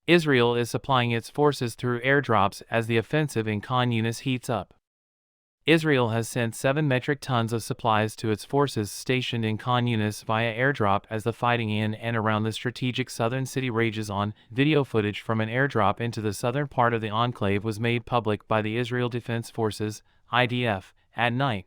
Israel is supplying its forces through airdrops as the offensive in Khan Younis heats up. Israel has sent 7 metric tons of supplies to its forces stationed in Khan Younis via airdrop as the fighting in and around the strategic southern city rages on. Video footage from an airdrop into the southern part of the enclave was made public by the Israel Defense Forces, IDF, at night.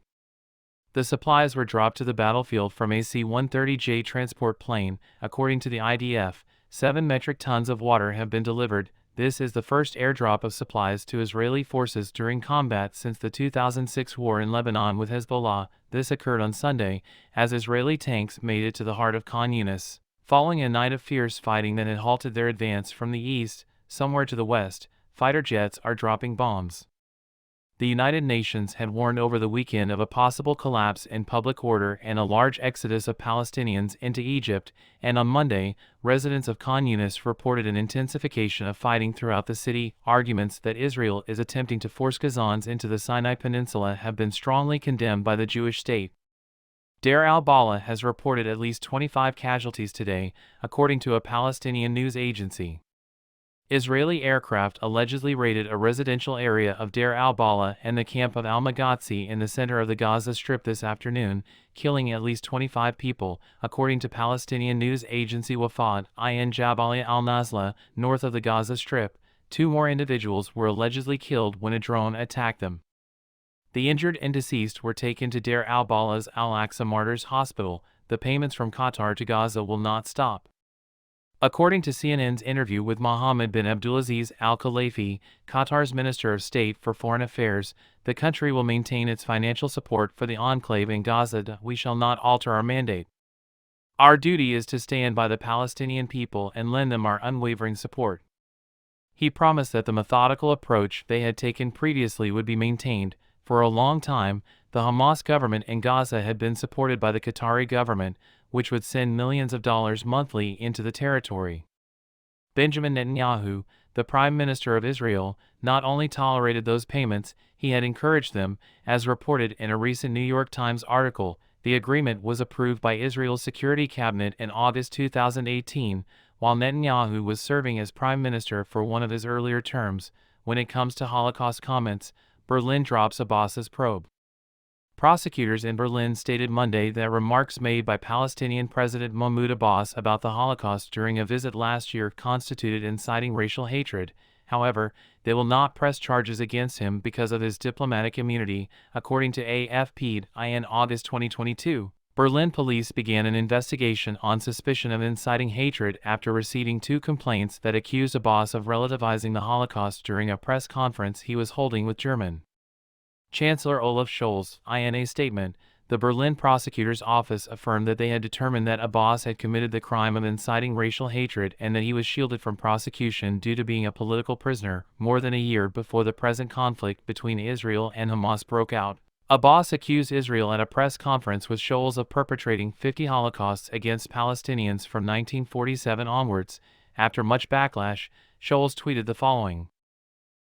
The supplies were dropped to the battlefield from a C-130J transport plane. According to the IDF, 7 metric tons of water have been delivered. This is the first airdrop of supplies to Israeli forces during combat since the 2006 war in Lebanon with Hezbollah. This occurred on Sunday, as Israeli tanks made it to the heart of Khan Younis. Following a night of fierce fighting that had halted their advance from the east, somewhere to the west, fighter jets are dropping bombs. The United Nations had warned over the weekend of a possible collapse in public order and a large exodus of Palestinians into Egypt, and on Monday, residents of Khan Younis reported an intensification of fighting throughout the city. Arguments that Israel is attempting to force Gazans into the Sinai Peninsula have been strongly condemned by the Jewish state. Deir al-Balah has reported at least 25 casualties today, according to a Palestinian news agency. Israeli aircraft allegedly raided a residential area of Deir al-Balah and the camp of al-Maghazi in the center of the Gaza Strip this afternoon, killing at least 25 people, according to Palestinian news agency Wafad in Jabalia al-Nazla, north of the Gaza Strip. 2 more individuals were allegedly killed when a drone attacked them. The injured and deceased were taken to Deir al-Balah's Al-Aqsa Martyrs Hospital. The payments from Qatar to Gaza will not stop. According to CNN's interview with Mohammed bin Abdulaziz Al Khalifi, Qatar's Minister of State for Foreign Affairs, the country will maintain its financial support for the enclave in Gaza. We shall not alter our mandate. Our duty is to stand by the Palestinian people and lend them our unwavering support. He promised that the methodical approach they had taken previously would be maintained. For a long time, the Hamas government in Gaza had been supported by the Qatari government, which would send millions of dollars monthly into the territory. Benjamin Netanyahu, the Prime Minister of Israel, not only tolerated those payments, he had encouraged them. As reported in a recent New York Times article, the agreement was approved by Israel's Security Cabinet in August 2018, while Netanyahu was serving as Prime Minister for one of his earlier terms. When it comes to Holocaust comments, Berlin drops Abbas's probe. Prosecutors in Berlin stated Monday that remarks made by Palestinian President Mahmoud Abbas about the Holocaust during a visit last year constituted inciting racial hatred. However, they will not press charges against him because of his diplomatic immunity, according to AFP. In August 2022, Berlin police began an investigation on suspicion of inciting hatred after receiving 2 complaints that accused Abbas of relativizing the Holocaust during a press conference he was holding with German Chancellor Olaf Scholz. In a statement, the Berlin prosecutor's office affirmed that they had determined that Abbas had committed the crime of inciting racial hatred and that he was shielded from prosecution due to being a political prisoner. More than a year before the present conflict between Israel and Hamas broke out, Abbas accused Israel at a press conference with Scholz of perpetrating 50 Holocausts against Palestinians from 1947 onwards. After much backlash, Scholz tweeted the following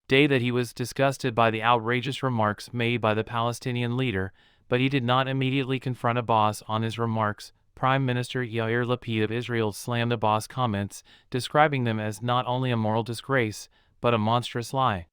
day that he was disgusted by the outrageous remarks made by the Palestinian leader, but he did not immediately confront Abbas on his remarks. Prime Minister Yair Lapid of Israel slammed Abbas' comments, describing them as not only a moral disgrace, but a monstrous lie.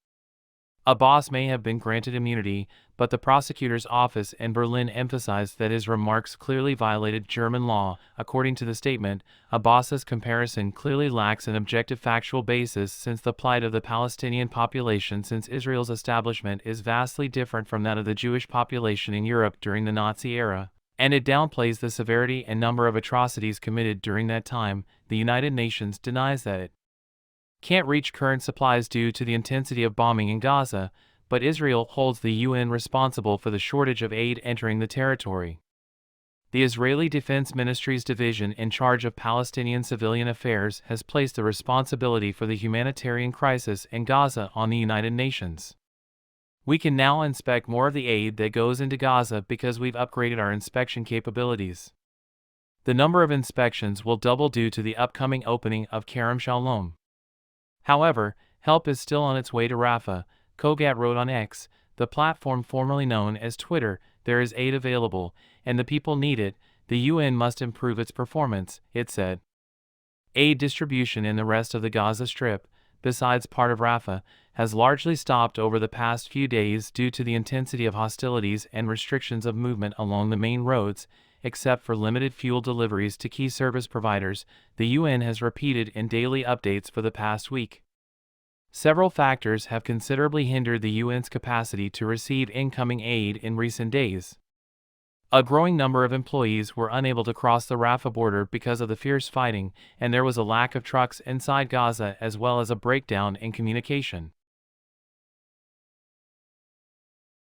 Abbas may have been granted immunity, but the prosecutor's office in Berlin emphasized that his remarks clearly violated German law. According to the statement, Abbas's comparison clearly lacks an objective factual basis since the plight of the Palestinian population since Israel's establishment is vastly different from that of the Jewish population in Europe during the Nazi era, and it downplays the severity and number of atrocities committed during that time. The United Nations denies that it can't reach current supplies due to the intensity of bombing in Gaza, but Israel holds the UN responsible for the shortage of aid entering the territory. The Israeli Defense Ministry's division in charge of Palestinian civilian affairs has placed the responsibility for the humanitarian crisis in Gaza on the United Nations. We can now inspect more of the aid that goes into Gaza because we've upgraded our inspection capabilities. The number of inspections will double due to the upcoming opening of Kerem Shalom. However, help is still on its way to Rafah. Kogat wrote on X, the platform formerly known as Twitter. There is aid available, and the people need it. The UN must improve its performance, it said. Aid distribution in the rest of the Gaza Strip, besides part of Rafah, has largely stopped over the past few days due to the intensity of hostilities and restrictions of movement along the main roads, except for limited fuel deliveries to key service providers, the UN has repeated in daily updates for the past week. Several factors have considerably hindered the UN's capacity to receive incoming aid in recent days. A growing number of employees were unable to cross the Rafah border because of the fierce fighting, and there was a lack of trucks inside Gaza as well as a breakdown in communication.